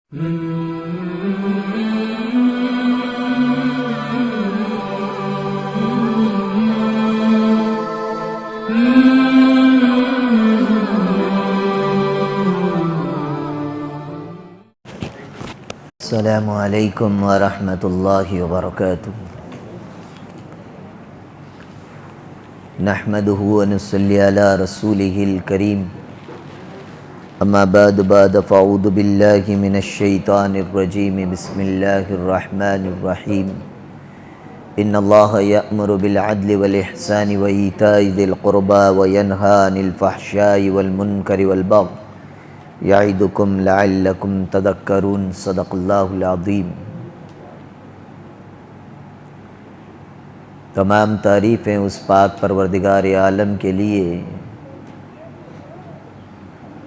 السلام علیکم ورحمۃ اللہ وبرکاتہ۔ نحمدہ ونصلی علی رسولہ الکریم، اما بعد فاعوذ باللہ من الشیطان الرجیم، بسم اللہ الرحمن الرحیم۔ ان اللہ یأمر بالعدل والإحسان وإیتاء ذی القربى وینہی عن الفحشاء والمنکر والبغی یعظکم لعلکم تذکرون، صدق اللہ العظیم۔ تمام تعریفیں اس پاک پروردگار عالم کے لیے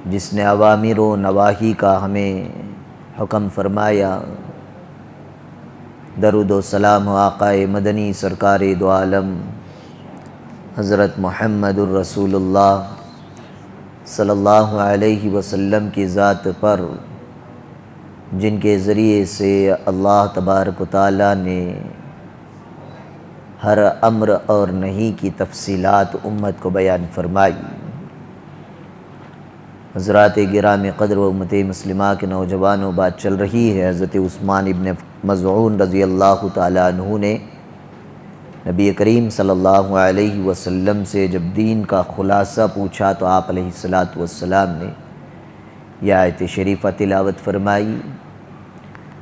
جس نے اوامر و نواہی کا ہمیں حکم فرمایا۔ درود و سلام آقا مدنی سرکار دو عالم حضرت محمد الرسول اللہ صلی اللہ علیہ وسلم کی ذات پر، جن کے ذریعے سے اللہ تبارک و تعالیٰ نے ہر امر اور نہی کی تفصیلات امت کو بیان فرمائی۔ حضرات گرامی قدر و امت مسلمہ کے نوجوانوں، بات چل رہی ہے حضرت عثمان ابن مظعون رضی اللہ تعالیٰ عنہ نے نبی کریم صلی اللہ علیہ وسلم سے جب دین کا خلاصہ پوچھا تو آپ علیہ السلام نے یہ آیت شریفہ تلاوت فرمائی،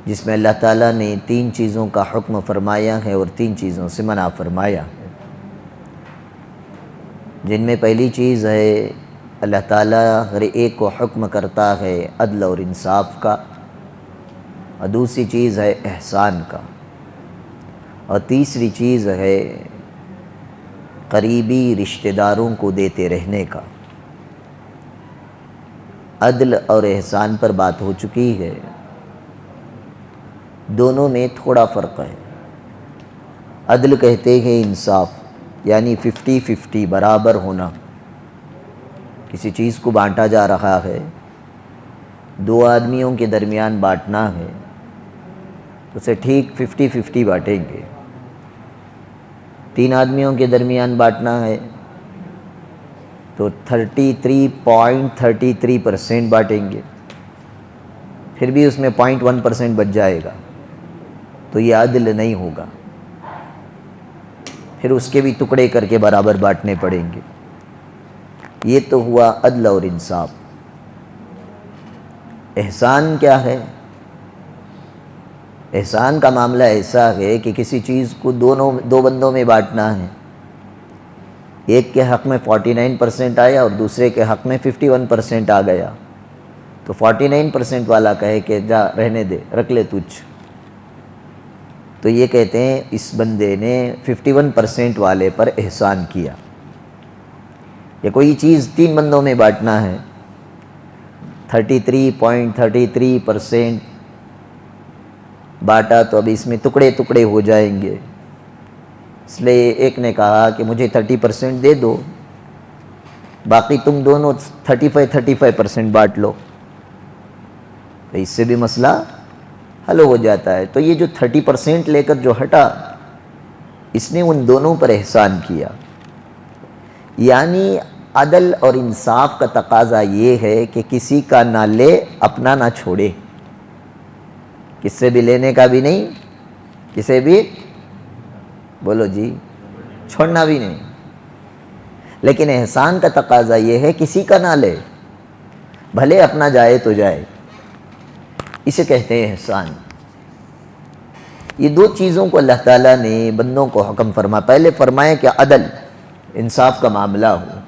جس میں اللہ تعالیٰ نے 3 چیزوں کا حکم فرمایا ہے اور 3 چیزوں سے منع فرمایا ہے، جن میں پہلی چیز ہے اللہ تعالیٰ ہر ایک کو حکم کرتا ہے عدل اور انصاف کا، اور دوسری چیز ہے احسان کا، اور تیسری چیز ہے قریبی رشتہ داروں کو دیتے رہنے کا۔ عدل اور احسان پر بات ہو چکی ہے، دونوں میں تھوڑا فرق ہے۔ عدل کہتے ہیں انصاف، یعنی 50-50 برابر ہونا۔ کسی چیز کو بانٹا جا رہا ہے، 2 آدمیوں کے درمیان بانٹنا ہے تو اسے ٹھیک 50-50 بانٹیں گے۔ 3 آدمیوں کے درمیان بانٹنا ہے تو 33.33% بانٹیں گے، پھر بھی اس میں 0.1% بچ جائے گا تو یہ عدل نہیں ہوگا، پھر اس کے بھی ٹکڑے کر کے برابر بانٹنے پڑیں گے۔ یہ تو ہوا عدل اور انصاف۔ احسان کیا ہے؟ احسان کا معاملہ ایسا ہے کہ کسی چیز کو 2 بندوں میں بانٹنا ہے، ایک کے حق میں 49% آیا اور دوسرے کے حق میں 51% آ گیا، تو 49% والا کہے کہ جا رہنے دے، رکھ لے تجھ، تو یہ کہتے ہیں اس بندے نے 51% والے پر احسان کیا۔ یا کوئی چیز 3 بندوں میں بانٹنا ہے، 33.33% بانٹا تو اب اس میں ٹکڑے ہو جائیں گے، اس لیے ایک نے کہا کہ مجھے 30% دے دو، باقی تم دونوں 35% بانٹ لو، تو اس سے بھی مسئلہ حل ہو جاتا ہے۔ تو یہ جو 30% لے کر جو ہٹا، اس نے ان دونوں پر احسان کیا۔ یعنی عدل اور انصاف کا تقاضا یہ ہے کہ کسی کا نہ لے، اپنا نہ چھوڑے، کس سے بھی لینے کا بھی نہیں، کسے بھی بولو جی چھوڑنا بھی نہیں۔ لیکن احسان کا تقاضا یہ ہے کسی کا نہ لے، بھلے اپنا جائے تو جائے، اسے کہتے ہیں احسان۔ یہ 2 چیزوں کو اللہ تعالیٰ نے بندوں کو حکم فرمایا۔ پہلے فرمایا کہ عدل انصاف کا معاملہ ہو،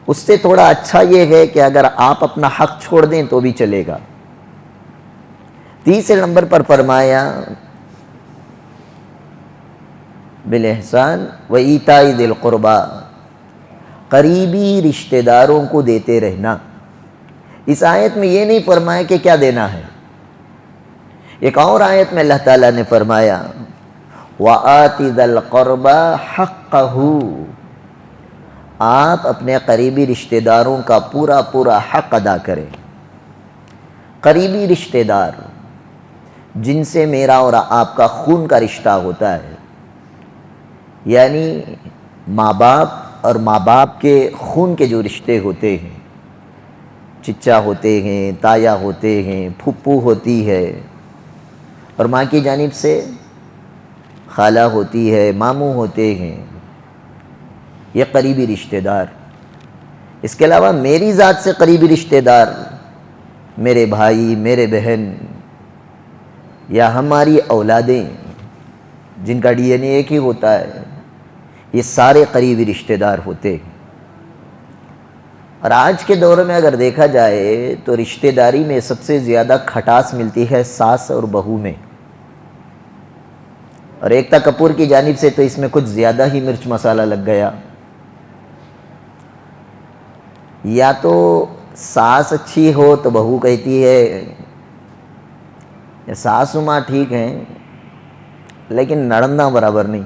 اس سے تھوڑا اچھا یہ ہے کہ اگر آپ اپنا حق چھوڑ دیں تو بھی چلے گا۔ تیسرے نمبر پر فرمایا بالاحسان وایتاء ذی القربى، قریبی رشتہ داروں کو دیتے رہنا۔ اس آیت میں یہ نہیں فرمایا کہ کیا دینا ہے، ایک اور آیت میں اللہ تعالیٰ نے فرمایا وَآتِ ذَا الْقُرْبَى حَقَّهُ، آپ اپنے قریبی رشتہ داروں کا پورا حق ادا کریں۔ قریبی رشتہ دار جن سے میرا اور آپ کا خون کا رشتہ ہوتا ہے، یعنی ماں باپ اور ماں باپ کے خون کے جو رشتے ہوتے ہیں، چچا ہوتے ہیں، تایا ہوتے ہیں، پھپھو ہوتی ہے، اور ماں کی جانب سے خالہ ہوتی ہے، ماموں ہوتے ہیں، یہ قریبی رشتہ دار۔ اس کے علاوہ میری ذات سے قریبی رشتہ دار میرے بھائی، میرے بہن، یا ہماری اولادیں جن کا ڈی این اے ایک ہی ہوتا ہے، یہ سارے قریبی رشتہ دار ہوتے ہیں۔ اور آج کے دور میں اگر دیکھا جائے تو رشتہ داری میں سب سے زیادہ کھٹاس ملتی ہے ساس اور بہو میں، اور ایکتا کپور کی جانب سے تو اس میں کچھ زیادہ ہی مرچ مسالہ لگ گیا۔ یا تو ساس اچھی ہو تو بہو کہتی ہے ساسو ماں ٹھیک ہیں لیکن نڑنداں برابر نہیں،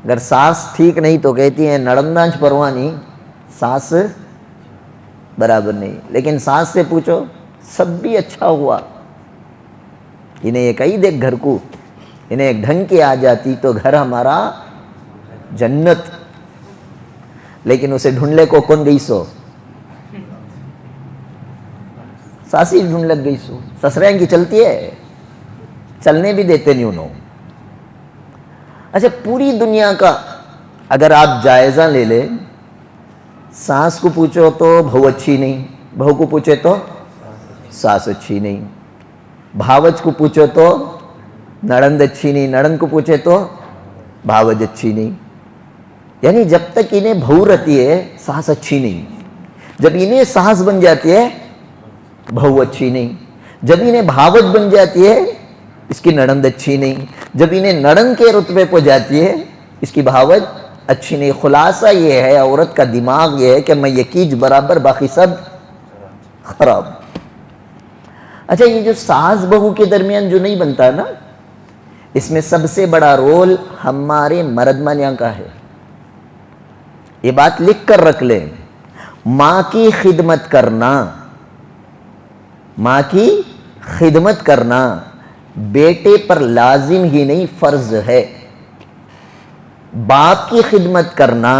اگر ساس ٹھیک نہیں تو کہتی ہیں نڑنداں پرواہ نہیں، ساس برابر نہیں۔ لیکن ساس سے پوچھو سب بھی اچھا ہوا، انہیں یہ کہی دیکھ گھر کو، انہیں ایک ڈھنگ کی آ جاتی تو گھر ہمارا جنت، لیکن اسے ڈھونڈلے کو کون گئی سو، ساسی ڈھونڈ لگ گئی سو، سسرائیں کی چلتی ہے، چلنے بھی دیتے نہیں انہوں۔ اچھا پوری دنیا کا اگر آپ جائزہ لے لیں، ساس کو پوچھو تو بہو اچھی نہیں، بہو کو پوچھے تو ساس اچھی نہیں، بھاوج کو پوچھو تو نڑند اچھی نہیں، نڑند کو پوچھے تو بھاوج اچھی نہیں۔ یعنی جب تک انہیں بہو رہتی ہے ساس اچھی نہیں، جب انہیں ساس بن جاتی ہے بہو اچھی نہیں، جب انہیں بھاوج بن جاتی ہے اس کی نڑند اچھی نہیں، جب انہیں نڑند کے رتبے پہ جاتی ہے اس کی بھاوج اچھی نہیں۔ خلاصہ یہ ہے عورت کا دماغ یہ ہے کہ میں یکیج برابر باقی سب خراب۔ اچھا یہ جو ساس بہو کے درمیان جو نہیں بنتا نا، اس میں سب سے بڑا رول ہمارے مرد مانیاں کا ہے۔ یہ بات لکھ کر رکھ لیں، ماں کی خدمت کرنا، ماں کی خدمت کرنا بیٹے پر لازم ہی نہیں فرض ہے، باپ کی خدمت کرنا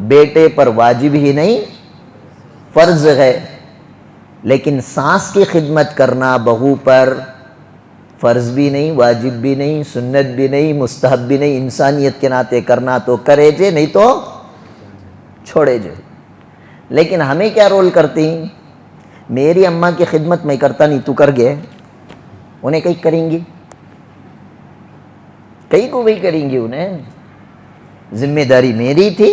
بیٹے پر واجب ہی نہیں فرض ہے، لیکن ساس کی خدمت کرنا بہو پر فرض بھی نہیں، واجب بھی نہیں، سنت بھی نہیں، مستحب بھی نہیں، انسانیت کے ناطے کرنا تو کرے جے نہیں تو چھوڑے جے۔ لیکن ہمیں کیا رول کرتی ہیں، میری اماں کی خدمت میں کرتا نہیں تو کر گئے، انہیں کہیں کریں گی، کہیں کو بھی کریں گی، انہیں ذمہ داری میری تھی،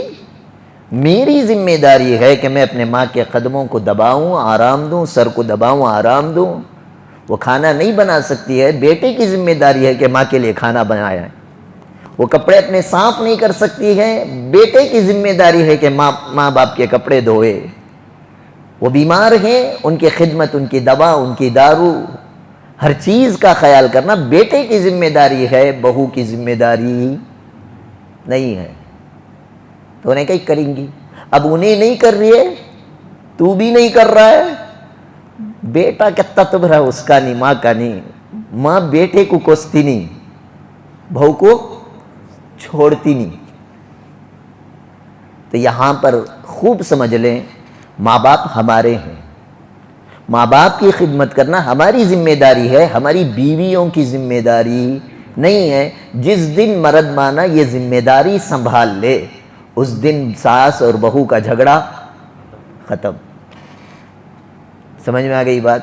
میری ذمہ داری ہے کہ میں اپنے ماں کے قدموں کو دباؤں آرام دوں، سر کو دباؤں آرام دوں۔ وہ کھانا نہیں بنا سکتی ہے، بیٹے کی ذمہ داری ہے کہ ماں کے لیے کھانا بنایا ہے۔ وہ کپڑے اپنے صاف نہیں کر سکتی ہے، بیٹے کی ذمہ داری ہے کہ ماں باپ کے کپڑے دھوئے۔ وہ بیمار ہیں، ان کی خدمت، ان کی دوا، ان کی دارو، ہر چیز کا خیال کرنا بیٹے کی ذمہ داری ہے، بہو کی ذمہ داری نہیں ہے۔ تو انہیں کہیں کریں گی، اب انہیں نہیں کر رہی ہے تو بھی نہیں کر رہا ہے، بیٹا کتنا تب رہا اس کا نہیں، ماں کا نہیں، ماں بیٹے کو کوستی نہیں، بہو کو چھوڑتی نہیں۔ تو یہاں پر خوب سمجھ لیں، ماں باپ ہمارے ہیں، ماں باپ کی خدمت کرنا ہماری ذمہ داری ہے، ہماری بیویوں کی ذمہ داری نہیں ہے۔ جس دن مرد مانا یہ ذمہ داری سنبھال لے، اس دن ساس اور بہو کا جھگڑا ختم۔ سمجھ میں آ گئی بات؟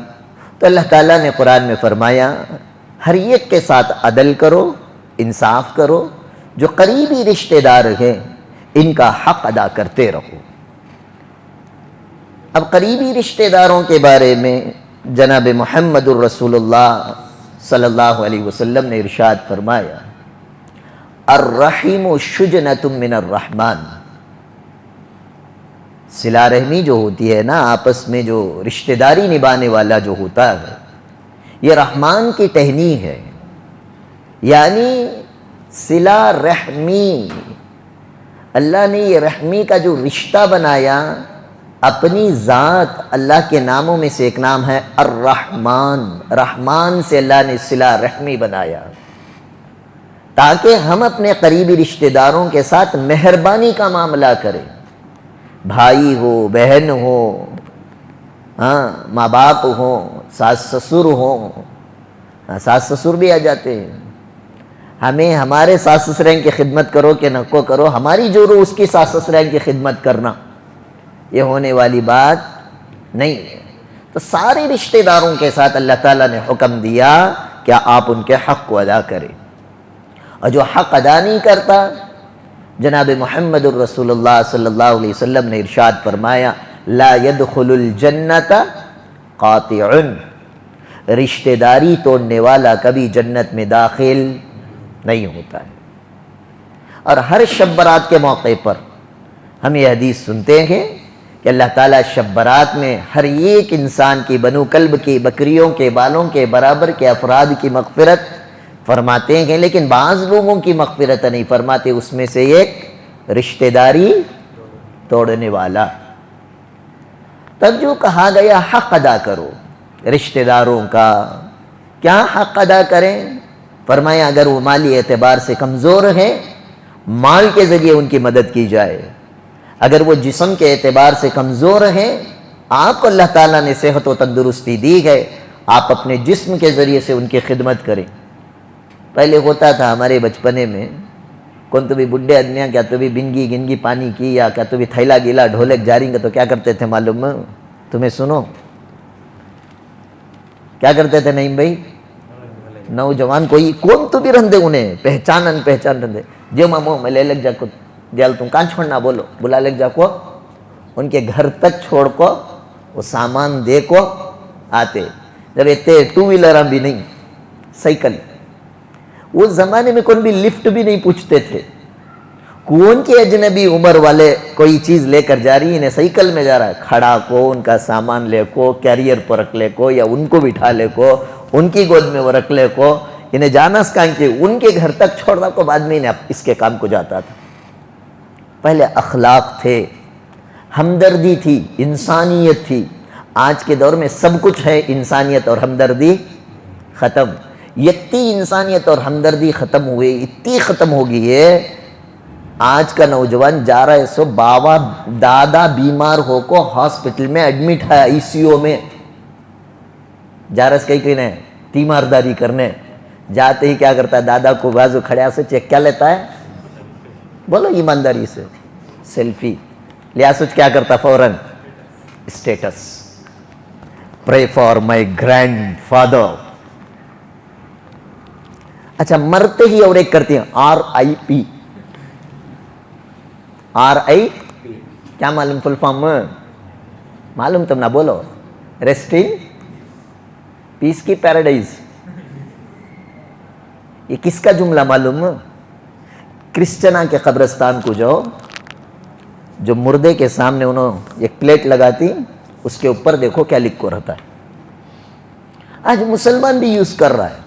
تو اللہ تعالیٰ نے قرآن میں فرمایا ہر ایک کے ساتھ عدل کرو، انصاف کرو، جو قریبی رشتہ دار ہیں ان کا حق ادا کرتے رہو۔ اب قریبی رشتہ داروں کے بارے میں جناب محمد الرسول اللہ صلی اللہ علیہ وسلم نے ارشاد فرمایا، الرحم شجنۃ من الرحمن، صلہ رحمی جو ہوتی ہے نا، آپس میں جو رشتہ داری نبھانے والا جو ہوتا ہے، یہ رحمان کی ٹہنی ہے۔ یعنی صلہ رحمی، اللہ نے یہ رحمی کا جو رشتہ بنایا اپنی ذات اللہ کے ناموں میں سے ایک نام ہے الرحمن، رحمان سے اللہ نے صلہ رحمی بنایا تاکہ ہم اپنے قریبی رشتہ داروں کے ساتھ مہربانی کا معاملہ کریں، بھائی ہو، بہن ہو، ماں باپ ہوں، ساس سسر ہوں، ساس سسر بھی آ جاتے ہیں، ہمیں ہمارے ساس سسرین کی خدمت کرو کہ نہ کرو، ہماری جو روح اس کی ساس سسرین کی خدمت کرنا یہ ہونے والی بات نہیں ہے۔ تو سارے رشتہ داروں کے ساتھ اللہ تعالیٰ نے حکم دیا کہ آپ ان کے حق کو ادا کریں، اور جو حق ادا نہیں کرتا، جناب محمد الرسول اللہ صلی اللہ علیہ وسلم نے ارشاد فرمایا لا يدخل الجنت قاطع، رشتہ داری توڑنے والا کبھی جنت میں داخل نہیں ہوتا ہے۔ اور ہر شب برات کے موقع پر ہم یہ حدیث سنتے ہیں کہ اللہ تعالیٰ شب برات میں ہر ایک انسان کی بنو کلب کی، بکریوں کے بالوں کے برابر کے افراد کی مغفرت فرماتے ہیں، لیکن بعض لوگوں کی مغفرت نہیں فرماتے، اس میں سے ایک رشتہ داری توڑنے والا۔ تب جو کہا گیا حق ادا کرو رشتہ داروں کا، کیا حق ادا کریں؟ فرمایا اگر وہ مالی اعتبار سے کمزور ہیں، مال کے ذریعے ان کی مدد کی جائے، اگر وہ جسم کے اعتبار سے کمزور ہیں، آپ کو اللہ تعالیٰ نے صحت و تندرستی دی ہے، آپ اپنے جسم کے ذریعے سے ان کی خدمت کریں۔ پہلے ہوتا تھا ہمارے بچپنے میں، کون تو بھی بڈھے آدمیاں کیا تو بھی بنگی گنگی پانی کی، یا کیا تو بھی تھیلا گیلا ڈھولک جاریں گے تو کیا کرتے تھے معلوم ہے تمہیں؟ سنو کیا کرتے تھے نعیم بھائی؟ نوجوان کوئی کون تو بھی رہندے انہیں پہچان رہندے، جو مامو میں لے لگ جا کو دیال تم کہاں چھوڑنا، بولو بلا لگ جا کو، ان کے گھر تک چھوڑ کو وہ سامان دے کو آتے، جب اتنے ٹو ویلر بھی نہیں، سائیکل، اس زمانے میں کون بھی لفٹ بھی نہیں پوچھتے تھے، کون کے اجنبی عمر والے کوئی چیز لے کر جا رہی، انہیں سائیکل میں جا رہا ہے، کھڑا کو ان کا سامان لے کو، کیریئر پر رکھ لے کو، یا ان کو بٹھا لے کو، ان کی گود میں وہ رکھ لے کو، انہیں جانا سکھائیں کہ ان کے گھر تک چھوڑنا کو، بعد میں انہیں اس کے کام کو جاتا تھا۔ پہلے اخلاق تھے، ہمدردی تھی، انسانیت تھی۔ آج کے دور میں سب کچھ ہے، انسانیت اور ہمدردی ختم، اتنی انسانیت اور ہمدردی ختم ہوئی، اتنی ختم ہو گئی ہے، آج کا نوجوان جا رہا ہے سو بابا دادا بیمار ہو کو ہاسپٹل میں ایڈمٹ ہے، آئی سی یو میں جا رہا ہے، کہیں تیمارداری کرنے جاتے ہی کیا کرتا ہے، دادا کو بازو کھڑیا سے چیک کیا لیتا ہے، بولو ایمانداری سے، سیلفی لیا سوچ کیا کرتا فوراً status, pray for my grand father. اچھا مرتے ہی اور ایک کرتے ہیں RIP، کیا معلوم فل فارم معلوم تم نہ بولو، ریسٹ ان پیس کی پیراڈائز، یہ کس کا جملہ معلوم؟ کرسچنا کے قبرستان کو جاؤ، جو مردے کے سامنے انہوں ایک پلیٹ لگاتی، اس کے اوپر دیکھو کیا لکھ کو رہتا ہے۔ آج مسلمان بھی یوز کر رہا ہے،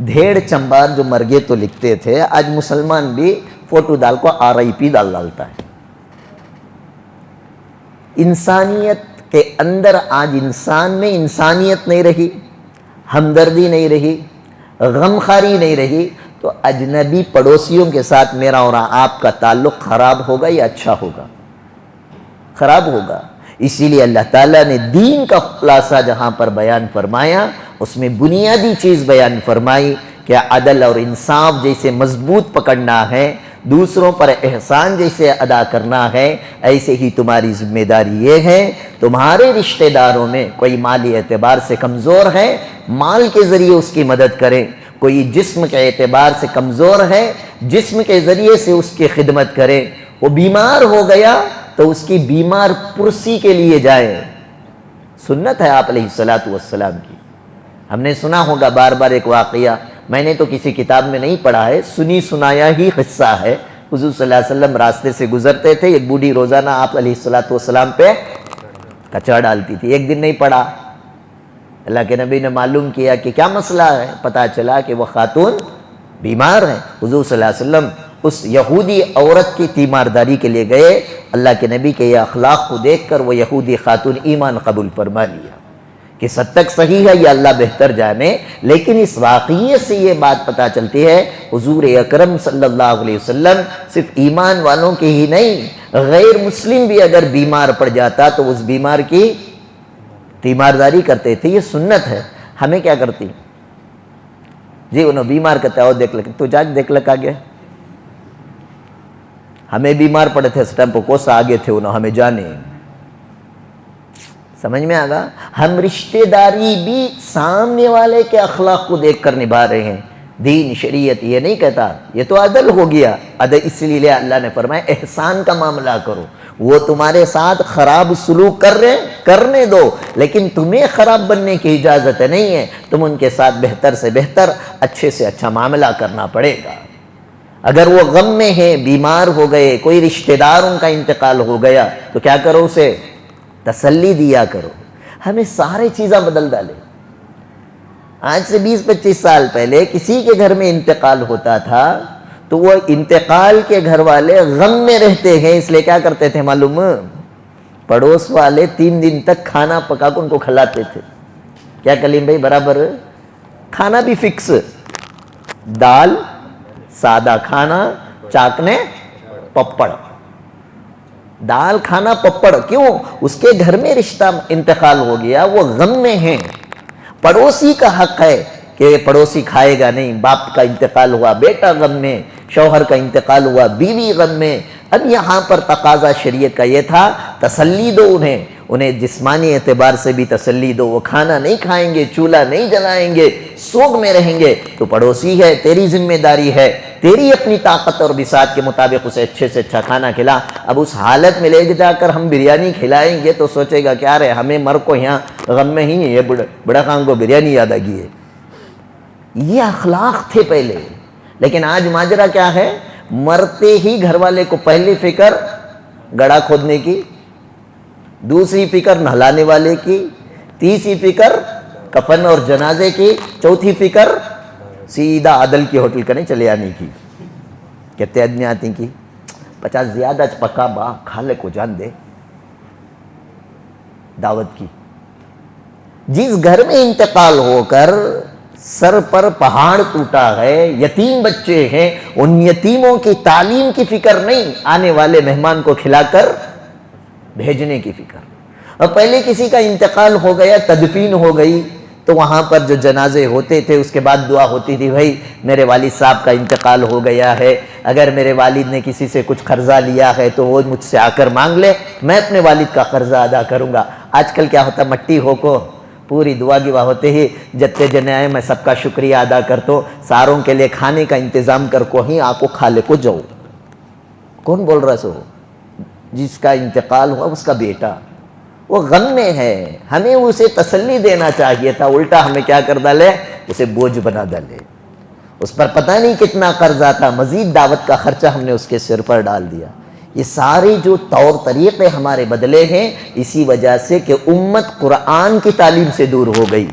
دھیڑ چمبار جو مرگے تو لکھتے تھے، آج مسلمان بھی فوٹو ڈال کو RIP ڈالتا ہے۔ انسانیت کے اندر آج انسان میں انسانیت نہیں رہی، ہمدردی نہیں رہی، غمخواری نہیں رہی، تو اجنبی پڑوسیوں کے ساتھ میرا اور آپ کا تعلق خراب ہوگا یا اچھا ہوگا؟ خراب ہوگا۔ اسی لیے اللہ تعالیٰ نے دین کا خلاصہ جہاں پر بیان فرمایا، اس میں بنیادی چیز بیان فرمائی کہ عدل اور انصاف جیسے مضبوط پکڑنا ہے، دوسروں پر احسان جیسے ادا کرنا ہے، ایسے ہی تمہاری ذمہ داری یہ ہے تمہارے رشتہ داروں میں کوئی مالی اعتبار سے کمزور ہے، مال کے ذریعے اس کی مدد کریں، کوئی جسم کے اعتبار سے کمزور ہے، جسم کے ذریعے سے اس کی خدمت کریں، وہ بیمار ہو گیا تو اس کی بیمار پرسی کے لیے جائے۔ سنت ہے آپ علیہ السلام کی، ہم نے سنا ہوگا بار بار ایک واقعہ، میں نے تو کسی کتاب میں نہیں پڑھا ہے، سنی سنایا ہی قصہ ہے۔ حضور صلی اللہ علیہ وسلم راستے سے گزرتے تھے، ایک بوڑھی روزانہ آپ علیہ السلام پہ کچرا ڈالتی تھی، ایک دن نہیں پڑھا، اللہ کے نبی نے معلوم کیا کہ کیا مسئلہ ہے، پتہ چلا کہ وہ خاتون بیمار ہیں۔ حضور صلی اللہ علیہ وسلم اس یہودی عورت کی تیمارداری کے لیے گئے، اللہ کے نبی کے یہ اخلاق کو دیکھ کر وہ یہودی خاتون ایمان قبول فرما لیا۔ کس حد تک صحیح ہے یہ اللہ بہتر جانے، لیکن اس واقعے سے یہ بات پتہ چلتی ہے حضور اکرم صلی اللہ علیہ وسلم صرف ایمان والوں کے ہی نہیں، غیر مسلم بھی اگر بیمار پڑ جاتا تو اس بیمار کی تیمارداری کرتے تھے۔ یہ سنت ہے۔ ہمیں کیا کرتی؟ جی انہوں بیمار کرتا ہے اور دیکھ لکھ تو جاج دیکھ لکھ آگے، ہمیں بیمار پڑے تھے اس ٹائم پہ کوسا آگے تھے انہوں ہمیں جانے، سمجھ میں آگا؟ ہم رشتہ داری بھی سامنے والے کے اخلاق کو دیکھ کر نبھا رہے ہیں۔ دین شریعت یہ نہیں کہتا، یہ تو عدل ہو گیا، عدل اس لیے اللہ نے فرمایا احسان کا معاملہ کرو۔ وہ تمہارے ساتھ خراب سلوک کر رہے ہیں، کرنے دو، لیکن تمہیں خراب بننے کی اجازت نہیں ہے، تم ان کے ساتھ بہتر سے بہتر، اچھے سے اچھا معاملہ کرنا پڑے گا۔ اگر وہ غم میں ہیں، بیمار ہو گئے، کوئی رشتہ دار ان کا انتقال ہو گیا تو کیا کرو؟ اسے تسلی دیا کرو۔ ہمیں سارے چیزاں بدل ڈالے۔ آج سے 20-25 سال پہلے کسی کے گھر میں انتقال ہوتا تھا تو وہ انتقال کے گھر والے غم میں رہتے ہیں، اس لیے کیا کرتے تھے معلوم؟ پڑوس والے 3 دن تک کھانا پکا کر ان کو کھلاتے تھے۔ کیا کلیم بھائی برابر؟ کھانا بھی فکس، دال، سادہ کھانا، چاکنے، پپڑ، دال کھانا پپڑ۔ کیوں؟ اس کے گھر میں رشتہ انتقال ہو گیا، وہ غم میں ہیں۔ پڑوسی کا حق ہے کہ پڑوسی کھائے گا نہیں، باپ کا انتقال ہوا بیٹا غم میں، شوہر کا انتقال ہوا بیوی غم میں۔ اب یہاں پر تقاضا شریعت کا یہ تھا تسلی دو انہیں جسمانی اعتبار سے بھی تسلی دو۔ وہ کھانا نہیں کھائیں گے، چولہا نہیں جلائیں گے، سوگ میں رہیں گے تو پڑوسی ہے، تیری ذمہ داری ہے، تیری اپنی طاقت اور بساط کے مطابق اسے اچھے سے اچھا کھانا کھلا۔ اب اس حالت میں لے جا کر ہم بریانی کھلائیں گے تو سوچے گا کیا رہے ہمیں مر کو یہاں غم میں ہی یہ بڑا خان کو بریانی یاد آ گئی ہے۔ یہ اخلاق تھے پہلے، لیکن آج ماجرا کیا ہے؟ مرتے ہی گھر والے کو پہلی فکر گڑھا کھودنے کی، دوسری فکر نہلانے والے کی، تیسری فکر کفن اور جنازے کی، چوتھی فکر سیدھا عدل کی ہوٹل کرنے چلے آنے کی۔ کہتے آدمی آتی کی 50 زیادہ پکا با کھالے کو جان دے دعوت کی۔ جس گھر میں انتقال ہو کر سر پر پہاڑ ٹوٹا ہے، یتیم بچے ہیں، ان یتیموں کی تعلیم کی فکر نہیں، آنے والے مہمان کو کھلا کر بھیجنے کی فکر۔ اور پہلے کسی کا انتقال ہو گیا، تدفین ہو گئی تو وہاں پر جو جنازے ہوتے تھے اس کے بعد دعا ہوتی تھی، بھائی میرے والد صاحب کا انتقال ہو گیا ہے، اگر میرے والد نے کسی سے کچھ قرضہ لیا ہے تو وہ مجھ سے آ کر مانگ لے، میں اپنے والد کا قرضہ ادا کروں گا۔ آج کل کیا ہوتا، مٹی ہو کو پوری دعا گوا ہوتے ہی جتے جنے آئے میں سب کا شکریہ ادا کرتا ہوں، ساروں کے لیے کھانے کا انتظام کر کو ہی آ کو کھا لے کو جاؤ۔ کون بول رہا سو؟ جس کا انتقال ہوا اس کا بیٹا، وہ غم میں ہے، ہمیں اسے تسلی دینا چاہیے تھا، الٹا ہمیں کیا کر ڈالے؟ اسے بوجھ بنا ڈالے۔ اس پر پتہ نہیں کتنا قرضہ تھا، مزید دعوت کا خرچہ ہم نے اس کے سر پر ڈال دیا۔ یہ سارے جو طور طریقے ہمارے بدلے ہیں اسی وجہ سے کہ امت قرآن کی تعلیم سے دور ہو گئی۔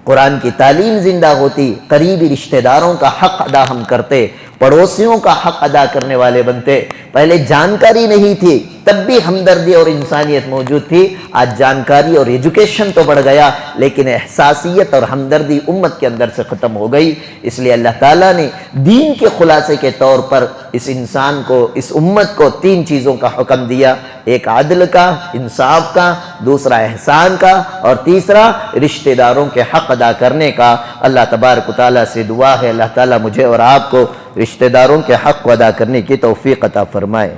قرآن کی تعلیم زندہ ہوتی، قریبی رشتہ داروں کا حق ادا ہم کرتے، پڑوسیوں کا حق ادا کرنے والے بنتے۔ پہلے جانکاری نہیں تھی تب بھی ہمدردی اور انسانیت موجود تھی، آج جانکاری اور ایجوکیشن تو بڑھ گیا لیکن احساسیت اور ہمدردی امت کے اندر سے ختم ہو گئی۔ اس لیے اللہ تعالیٰ نے دین کے خلاصے کے طور پر اس انسان کو، اس امت کو 3 چیزوں کا حکم دیا، ایک عدل کا، انصاف کا، دوسرا احسان کا، اور تیسرا رشتہ داروں کے حق ادا کرنے کا۔ اللہ تبارک و تعالیٰ سے دعا ہے اللہ تعالیٰ مجھے اور آپ کو رشتہ داروں کے حق ادا کرنے کی توفیق عطا فرمائے۔